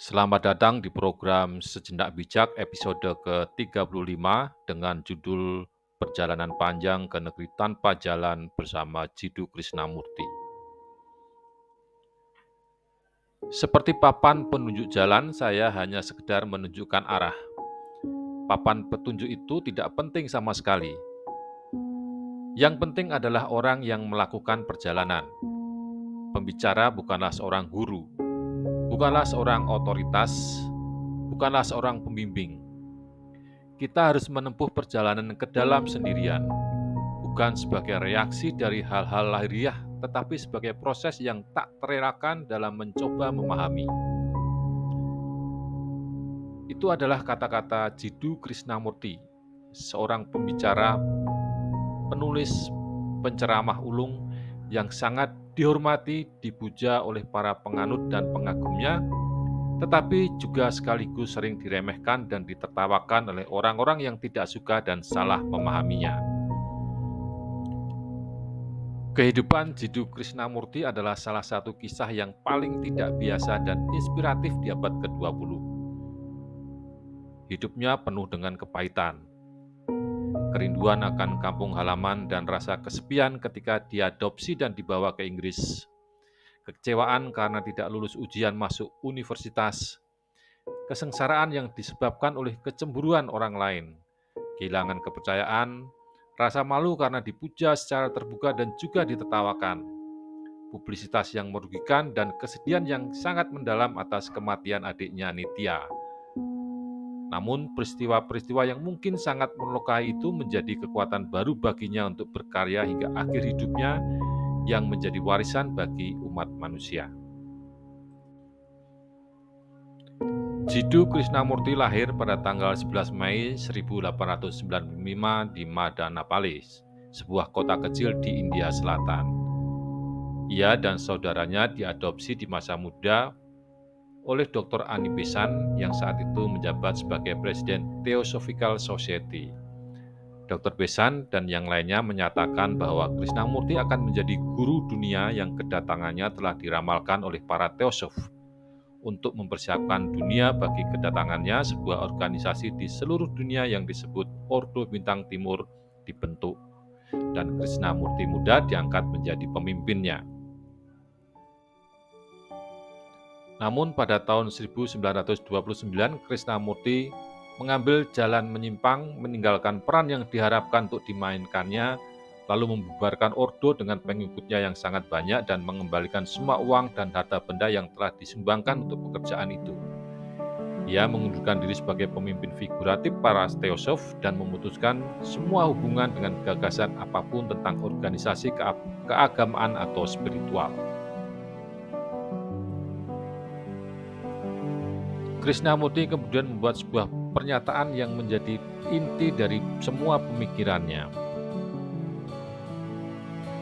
Selamat datang di program Sejenak Bijak episode ke-35 dengan judul Perjalanan Panjang ke Negeri Tanpa Jalan bersama Jidu Krishnamurti. Seperti papan penunjuk jalan, saya hanya sekedar menunjukkan arah. Papan petunjuk itu tidak penting sama sekali. Yang penting adalah orang yang melakukan perjalanan. Pembicara bukanlah seorang guru, bukanlah seorang otoritas, bukanlah seorang pembimbing. Kita harus menempuh perjalanan ke dalam sendirian, bukan sebagai reaksi dari hal-hal lahiriah, tetapi sebagai proses yang tak terelakkan dalam mencoba memahami. Itu adalah kata-kata Jidu Krishnamurti, seorang pembicara, penulis, penceramah ulung yang sangat dihormati, dipuja oleh para penganut dan pengagumnya, tetapi juga sekaligus sering diremehkan dan ditertawakan oleh orang-orang yang tidak suka dan salah memahaminya. Kehidupan Jidu Krishnamurti adalah salah satu kisah yang paling tidak biasa dan inspiratif di abad ke-20. Hidupnya penuh dengan kepahitan, kerinduan akan kampung halaman dan rasa kesepian ketika diadopsi dan dibawa ke Inggris, kekecewaan karena tidak lulus ujian masuk universitas, kesengsaraan yang disebabkan oleh kecemburuan orang lain, kehilangan kepercayaan, rasa malu karena dipuja secara terbuka dan juga ditertawakan, publisitas yang merugikan, dan kesedihan yang sangat mendalam atas kematian adiknya Nitya. Namun, peristiwa-peristiwa yang mungkin sangat melukai itu menjadi kekuatan baru baginya untuk berkarya hingga akhir hidupnya yang menjadi warisan bagi umat manusia. Jidu Krishnamurti lahir pada tanggal 11 Mei 1895 di Madanapalis, sebuah kota kecil di India Selatan. Ia dan saudaranya diadopsi di masa muda oleh Dr. Ani Besan yang saat itu menjabat sebagai Presiden Theosophical Society. Dr. Besan dan yang lainnya menyatakan bahwa Krishnamurti akan menjadi guru dunia yang kedatangannya telah diramalkan oleh para teosof untuk mempersiapkan dunia bagi kedatangannya sebuah organisasi di seluruh dunia yang disebut Ordo Bintang Timur dibentuk dan Krishnamurti muda diangkat menjadi pemimpinnya. Namun pada tahun 1929, Krishnamurti mengambil jalan menyimpang, meninggalkan peran yang diharapkan untuk dimainkannya, lalu membubarkan ordo dengan pengikutnya yang sangat banyak dan mengembalikan semua uang dan harta benda yang telah disumbangkan untuk pekerjaan itu. Ia mengundurkan diri sebagai pemimpin figuratif para teosof dan memutuskan semua hubungan dengan gagasan apapun tentang organisasi keagamaan atau spiritual. Krishnamurti kemudian membuat sebuah pernyataan yang menjadi inti dari semua pemikirannya.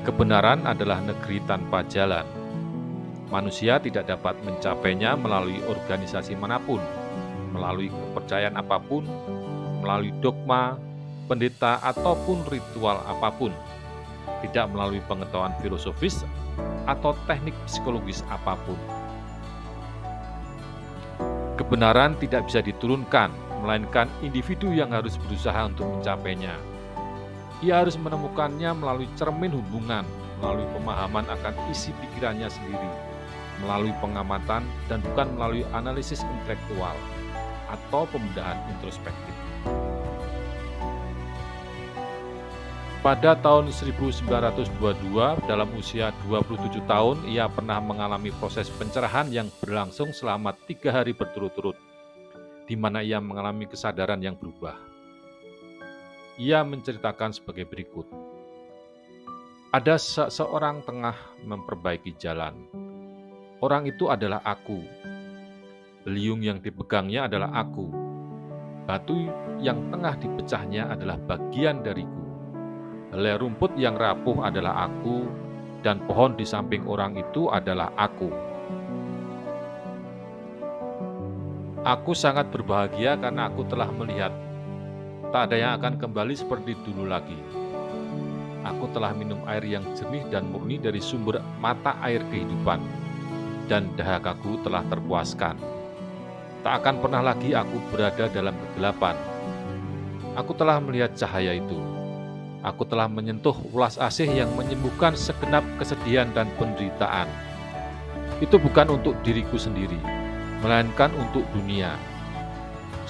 Kebenaran adalah negeri tanpa jalan. Manusia tidak dapat mencapainya melalui organisasi manapun, melalui kepercayaan apapun, melalui dogma, pendeta, ataupun ritual apapun, tidak melalui pengetahuan filosofis atau teknik psikologis apapun. Kebenaran tidak bisa diturunkan, melainkan individu yang harus berusaha untuk mencapainya. Ia harus menemukannya melalui cermin hubungan, melalui pemahaman akan isi pikirannya sendiri, melalui pengamatan dan bukan melalui analisis intelektual atau pembedahan introspektif. Pada tahun 1922, dalam usia 27 tahun, ia pernah mengalami proses pencerahan yang berlangsung selama 3 hari berturut-turut, di mana ia mengalami kesadaran yang berubah. Ia menceritakan sebagai berikut. Ada seseorang tengah memperbaiki jalan. Orang itu adalah aku. Beliung yang dipegangnya adalah aku. Batu yang tengah dipecahnya adalah bagian dariku. Helai rumput yang rapuh adalah aku, dan pohon di samping orang itu adalah aku. Aku sangat berbahagia karena aku telah melihat tak ada yang akan kembali seperti dulu lagi. Aku telah minum air yang jernih dan murni dari sumber mata air kehidupan, dan dahakaku telah terpuaskan. Tak akan pernah lagi aku berada dalam kegelapan. Aku telah melihat cahaya itu. Aku telah menyentuh ulas asih yang menyembuhkan segenap kesedihan dan penderitaan. Itu bukan untuk diriku sendiri, melainkan untuk dunia.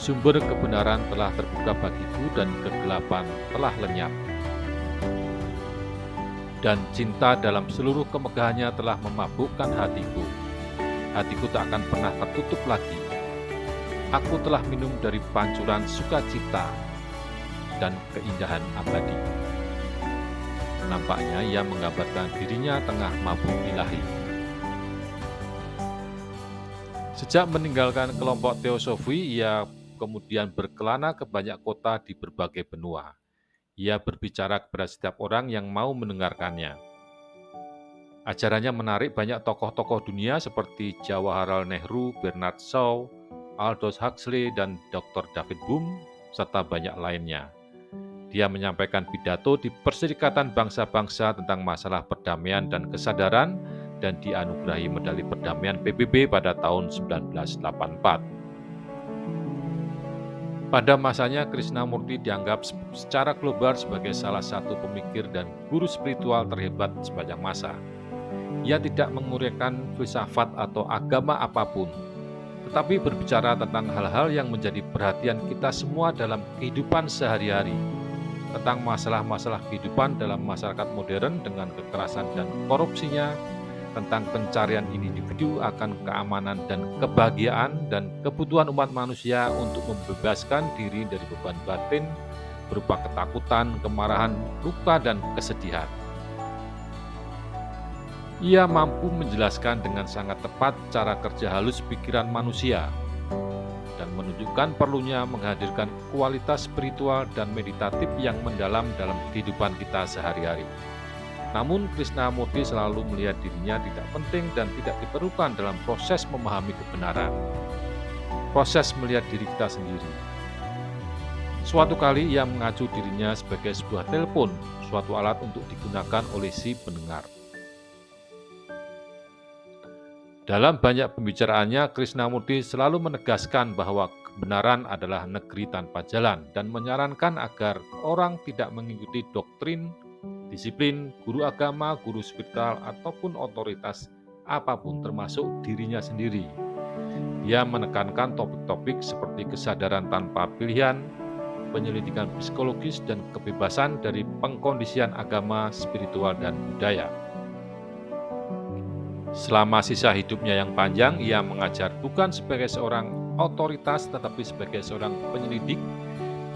Sumber kebenaran telah terbuka bagiku dan kegelapan telah lenyap. Dan cinta dalam seluruh kemegahannya telah memabukkan hatiku. Hatiku tak akan pernah tertutup lagi. Aku telah minum dari pancuran sukacita dan keindahan abadi. Nampaknya ia menggambarkan dirinya tengah mabuk ilahi. Sejak meninggalkan kelompok teosofi, ia kemudian berkelana ke banyak kota di berbagai benua. Ia berbicara kepada setiap orang yang mau mendengarkannya. Ajarannya menarik banyak tokoh-tokoh dunia seperti Jawaharlal Nehru, Bernard Shaw, Aldous Huxley, dan Dr. David Bohm, serta banyak lainnya. Dia menyampaikan pidato di Perserikatan Bangsa-Bangsa tentang masalah perdamaian dan kesadaran dan dianugerahi medali perdamaian PBB pada tahun 1984. Pada masanya, Krishnamurti dianggap secara global sebagai salah satu pemikir dan guru spiritual terhebat sepanjang masa. Ia tidak menguraikan filsafat atau agama apapun, tetapi berbicara tentang hal-hal yang menjadi perhatian kita semua dalam kehidupan sehari-hari, tentang masalah-masalah kehidupan dalam masyarakat modern dengan kekerasan dan korupsinya, tentang pencarian individu akan keamanan dan kebahagiaan, dan kebutuhan umat manusia untuk membebaskan diri dari beban batin berupa ketakutan, kemarahan, luka, dan kesedihan. Ia mampu menjelaskan dengan sangat tepat cara kerja halus pikiran manusia dan menunjukkan perlunya menghadirkan kualitas spiritual dan meditatif yang mendalam dalam kehidupan kita sehari-hari. Namun, Krishnamurti selalu melihat dirinya tidak penting dan tidak diperlukan dalam proses memahami kebenaran. Proses melihat diri kita sendiri. Suatu kali ia mengacu dirinya sebagai sebuah telepon, suatu alat untuk digunakan oleh si pendengar. Dalam banyak pembicaraannya, Krishnamurti selalu menegaskan bahwa kebenaran adalah negeri tanpa jalan dan menyarankan agar orang tidak mengikuti doktrin, disiplin, guru agama, guru spiritual, ataupun otoritas apapun termasuk dirinya sendiri. Ia menekankan topik-topik seperti kesadaran tanpa pilihan, penyelidikan psikologis, dan kebebasan dari pengkondisian agama, spiritual, dan budaya. Selama sisa hidupnya yang panjang, ia mengajar bukan sebagai seorang otoritas tetapi sebagai seorang penyelidik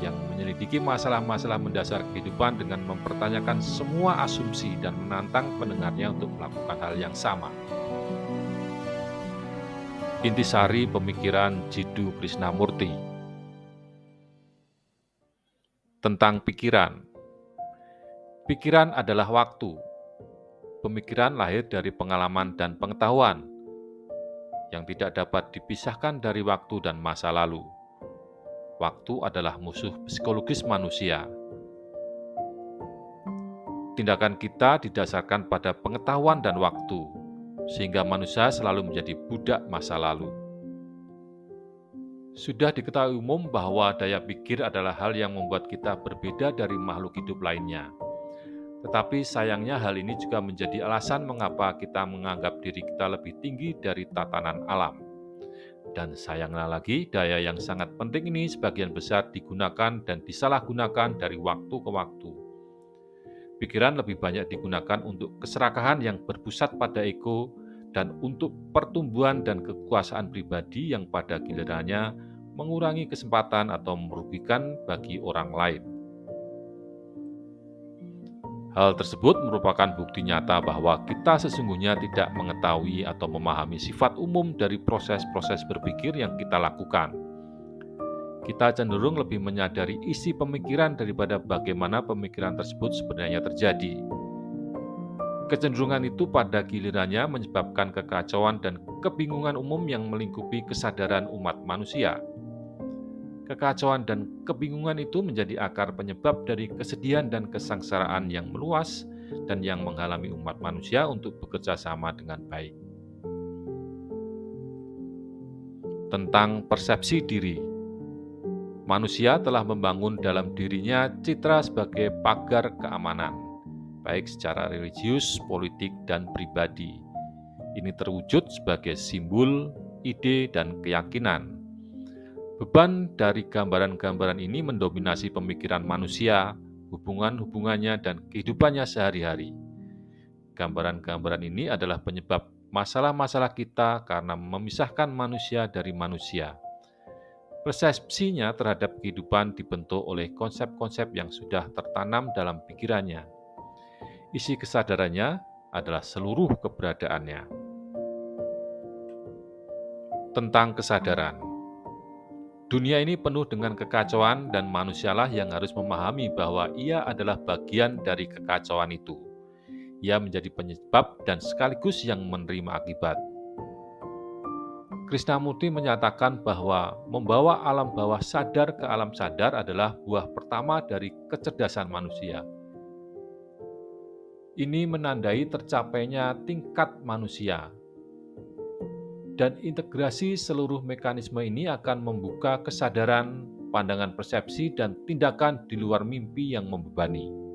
yang menyelidiki masalah-masalah mendasar kehidupan dengan mempertanyakan semua asumsi dan menantang pendengarnya untuk melakukan hal yang sama. Intisari pemikiran Jiddu Krishnamurti tentang pikiran. Pikiran adalah waktu. Pemikiran lahir dari pengalaman dan pengetahuan yang tidak dapat dipisahkan dari waktu dan masa lalu. Waktu adalah musuh psikologis manusia. Tindakan kita didasarkan pada pengetahuan dan waktu, sehingga manusia selalu menjadi budak masa lalu. Sudah diketahui umum bahwa daya pikir adalah hal yang membuat kita berbeda dari makhluk hidup lainnya. Tetapi sayangnya hal ini juga menjadi alasan mengapa kita menganggap diri kita lebih tinggi dari tatanan alam. Dan sayangnya lagi, daya yang sangat penting ini sebagian besar digunakan dan disalahgunakan dari waktu ke waktu. Pikiran lebih banyak digunakan untuk keserakahan yang berpusat pada ego dan untuk pertumbuhan dan kekuasaan pribadi yang pada gilirannya mengurangi kesempatan atau merugikan bagi orang lain. Hal tersebut merupakan bukti nyata bahwa kita sesungguhnya tidak mengetahui atau memahami sifat umum dari proses-proses berpikir yang kita lakukan. Kita cenderung lebih menyadari isi pemikiran daripada bagaimana pemikiran tersebut sebenarnya terjadi. Kecenderungan itu pada gilirannya menyebabkan kekacauan dan kebingungan umum yang melingkupi kesadaran umat manusia. Kekacauan dan kebingungan itu menjadi akar penyebab dari kesedihan dan kesengsaraan yang meluas dan yang menghalangi umat manusia untuk bekerja sama dengan baik. tentang persepsi diri. Manusia telah membangun dalam dirinya citra sebagai pagar keamanan, baik secara religius, politik, dan pribadi. Ini terwujud sebagai simbol, ide, dan keyakinan. Beban dari gambaran-gambaran ini mendominasi pemikiran manusia, hubungan-hubungannya, dan kehidupannya sehari-hari. Gambaran-gambaran ini adalah penyebab masalah-masalah kita karena memisahkan manusia dari manusia. Persepsinya terhadap kehidupan dibentuk oleh konsep-konsep yang sudah tertanam dalam pikirannya. Isi kesadarannya adalah seluruh keberadaannya. Tentang kesadaran, dunia ini penuh dengan kekacauan dan manusialah yang harus memahami bahwa ia adalah bagian dari kekacauan itu. Ia menjadi penyebab dan sekaligus yang menerima akibat. Krishnamurti menyatakan bahwa membawa alam bawah sadar ke alam sadar adalah buah pertama dari kecerdasan manusia. Ini menandai tercapainya tingkat manusia. Dan integrasi seluruh mekanisme ini akan membuka kesadaran, pandangan persepsi, dan tindakan di luar mimpi yang membebani.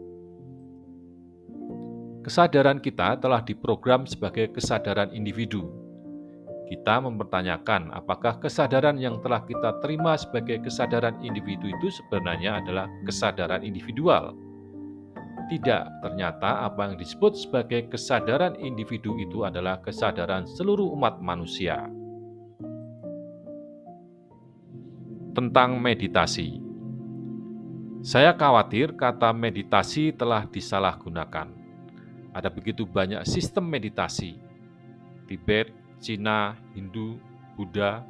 Kesadaran kita telah diprogram sebagai kesadaran individu. Kita mempertanyakan apakah kesadaran yang telah kita terima sebagai kesadaran individu itu sebenarnya adalah kesadaran individual. Tidak, ternyata apa yang disebut sebagai kesadaran individu itu adalah kesadaran seluruh umat manusia. Tentang meditasi, saya khawatir kata meditasi telah disalahgunakan. Ada begitu banyak sistem meditasi, Tibet, Cina, Hindu, Buddha.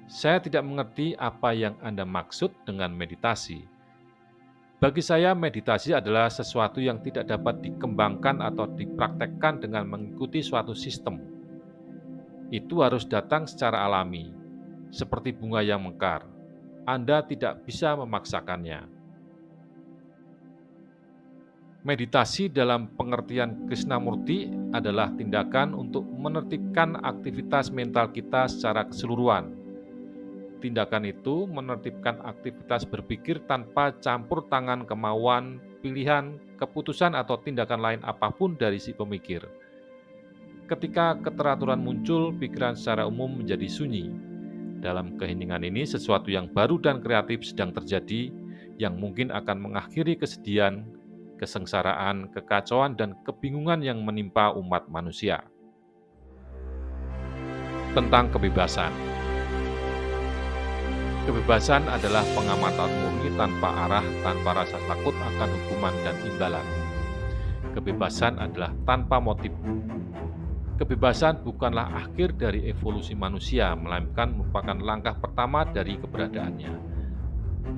Saya tidak mengerti apa yang Anda maksud dengan meditasi. Bagi saya, meditasi adalah sesuatu yang tidak dapat dikembangkan atau dipraktekkan dengan mengikuti suatu sistem. Itu harus datang secara alami, seperti bunga yang mekar. Anda tidak bisa memaksakannya. Meditasi dalam pengertian Krishnamurti adalah tindakan untuk menertibkan aktivitas mental kita secara keseluruhan. Tindakan itu menertibkan aktivitas berpikir tanpa campur tangan kemauan, pilihan, keputusan, atau tindakan lain apapun dari si pemikir. Ketika keteraturan muncul, pikiran secara umum menjadi sunyi. Dalam keheningan ini, sesuatu yang baru dan kreatif sedang terjadi, yang mungkin akan mengakhiri kesedihan, kesengsaraan, kekacauan, dan kebingungan yang menimpa umat manusia. Tentang kebebasan. Kebebasan adalah pengamatan murni tanpa arah, tanpa rasa takut akan hukuman dan imbalan. Kebebasan adalah tanpa motif. Kebebasan bukanlah akhir dari evolusi manusia, melainkan merupakan langkah pertama dari keberadaannya.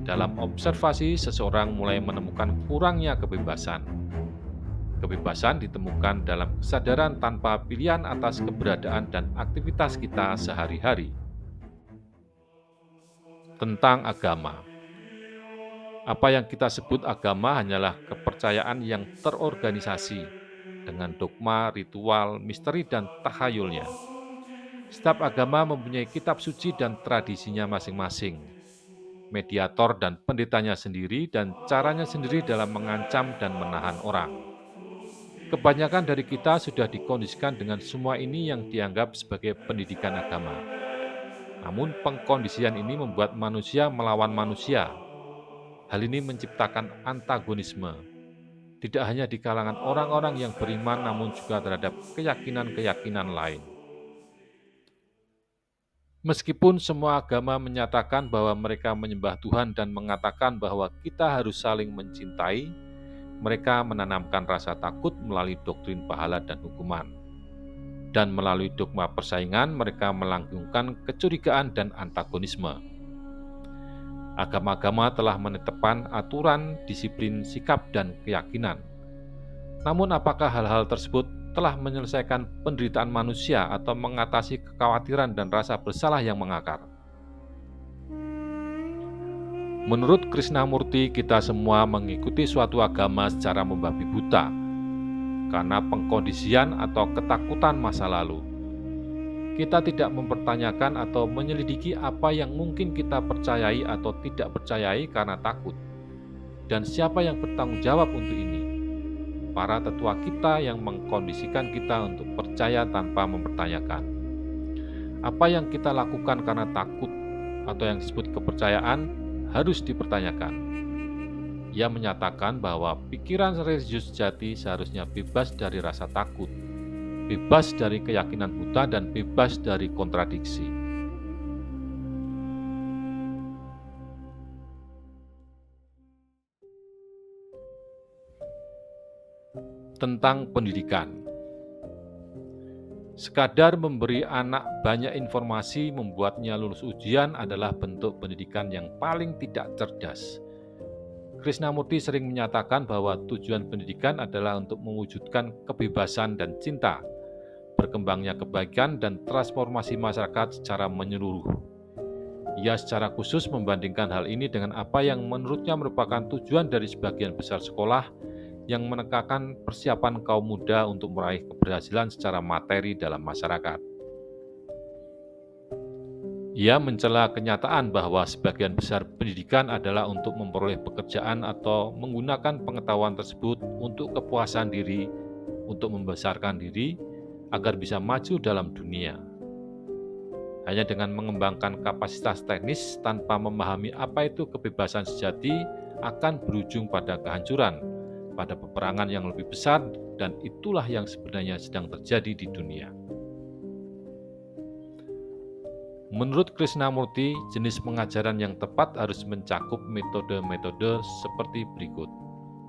Dalam observasi, seseorang mulai menemukan kurangnya kebebasan. Kebebasan ditemukan dalam kesadaran tanpa pilihan atas keberadaan dan aktivitas kita sehari-hari. Tentang agama. Apa yang kita sebut agama hanyalah kepercayaan yang terorganisasi dengan dogma, ritual, misteri, dan takhayulnya. Setiap agama mempunyai kitab suci dan tradisinya masing-masing, mediator dan pendetanya sendiri, dan caranya sendiri dalam mengancam dan menahan orang. Kebanyakan dari kita sudah dikondisikan dengan semua ini yang dianggap sebagai pendidikan agama. Namun pengkondisian ini membuat manusia melawan manusia. Hal ini menciptakan antagonisme, tidak hanya di kalangan orang-orang yang beriman, namun juga terhadap keyakinan-keyakinan lain. Meskipun semua agama menyatakan bahwa mereka menyembah Tuhan dan mengatakan bahwa kita harus saling mencintai, mereka menanamkan rasa takut melalui doktrin pahala dan hukuman. Dan melalui dogma persaingan, mereka melanggengkan kecurigaan dan antagonisme. Agama-agama telah menetapkan aturan, disiplin, sikap, dan keyakinan. Namun apakah hal-hal tersebut telah menyelesaikan penderitaan manusia atau mengatasi kekhawatiran dan rasa bersalah yang mengakar? Menurut Krishnamurti, kita semua mengikuti suatu agama secara membabi buta karena pengkondisian atau ketakutan masa lalu. Kita tidak mempertanyakan atau menyelidiki apa yang mungkin kita percayai atau tidak percayai karena takut. Dan siapa yang bertanggung jawab untuk ini? Para tetua kita yang mengkondisikan kita untuk percaya tanpa mempertanyakan. Apa yang kita lakukan karena takut atau yang disebut kepercayaan harus dipertanyakan. Ia menyatakan bahwa pikiran religius sejati seharusnya bebas dari rasa takut, bebas dari keyakinan buta, dan bebas dari kontradiksi. Tentang pendidikan. Sekadar memberi anak banyak informasi membuatnya lulus ujian adalah bentuk pendidikan yang paling tidak cerdas. Krishnamurti sering menyatakan bahwa tujuan pendidikan adalah untuk mewujudkan kebebasan dan cinta, berkembangnya kebaikan dan transformasi masyarakat secara menyeluruh. Ia secara khusus membandingkan hal ini dengan apa yang menurutnya merupakan tujuan dari sebagian besar sekolah yang menekankan persiapan kaum muda untuk meraih keberhasilan secara materi dalam masyarakat. Ia mencela kenyataan bahwa sebagian besar pendidikan adalah untuk memperoleh pekerjaan atau menggunakan pengetahuan tersebut untuk kepuasan diri, untuk membesarkan diri, agar bisa maju dalam dunia. Hanya dengan mengembangkan kapasitas teknis tanpa memahami apa itu kebebasan sejati akan berujung pada kehancuran, pada peperangan yang lebih besar, dan itulah yang sebenarnya sedang terjadi di dunia. Menurut Krishnamurti, jenis pengajaran yang tepat harus mencakup metode-metode seperti berikut.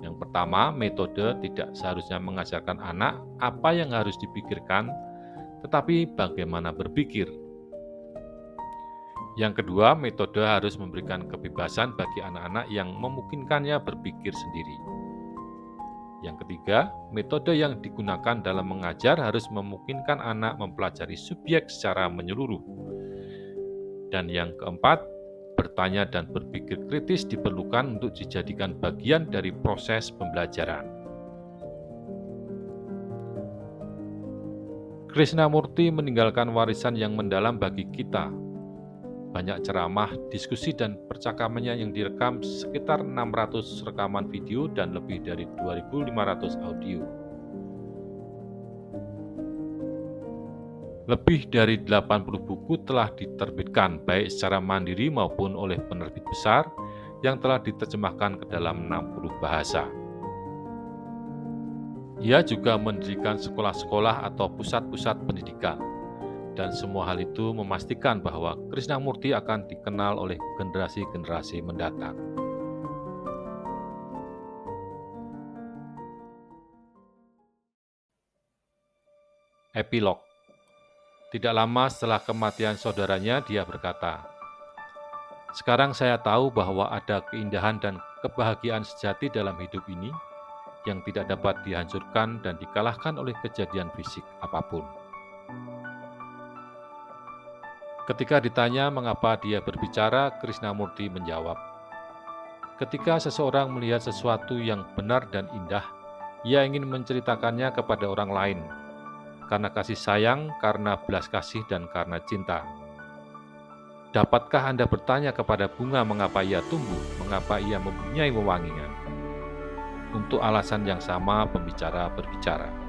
Yang pertama, metode tidak seharusnya mengajarkan anak apa yang harus dipikirkan, tetapi bagaimana berpikir. Yang kedua, metode harus memberikan kebebasan bagi anak-anak yang memungkinkannya berpikir sendiri. Yang ketiga, metode yang digunakan dalam mengajar harus memungkinkan anak mempelajari subjek secara menyeluruh. Dan yang keempat, bertanya dan berpikir kritis diperlukan untuk dijadikan bagian dari proses pembelajaran. Krishnamurti meninggalkan warisan yang mendalam bagi kita. Banyak ceramah, diskusi, dan percakapannya yang direkam sekitar 600 rekaman video dan lebih dari 2.500 audio. Lebih dari 80 buku telah diterbitkan baik secara mandiri maupun oleh penerbit besar yang telah diterjemahkan ke dalam 60 bahasa. Ia juga mendirikan sekolah-sekolah atau pusat-pusat pendidikan. Dan semua hal itu memastikan bahwa Krishnamurti akan dikenal oleh generasi-generasi mendatang. Epilog. Tidak lama setelah kematian saudaranya, dia berkata, "Sekarang saya tahu bahwa ada keindahan dan kebahagiaan sejati dalam hidup ini yang tidak dapat dihancurkan dan dikalahkan oleh kejadian fisik apapun." Ketika ditanya mengapa dia berbicara, Krishnamurti menjawab, "Ketika seseorang melihat sesuatu yang benar dan indah, ia ingin menceritakannya kepada orang lain, karena kasih sayang, karena belas kasih, dan karena cinta. Dapatkah Anda bertanya kepada bunga mengapa ia tumbuh, mengapa ia mempunyai wewangian? Untuk alasan yang sama, pembicara berbicara."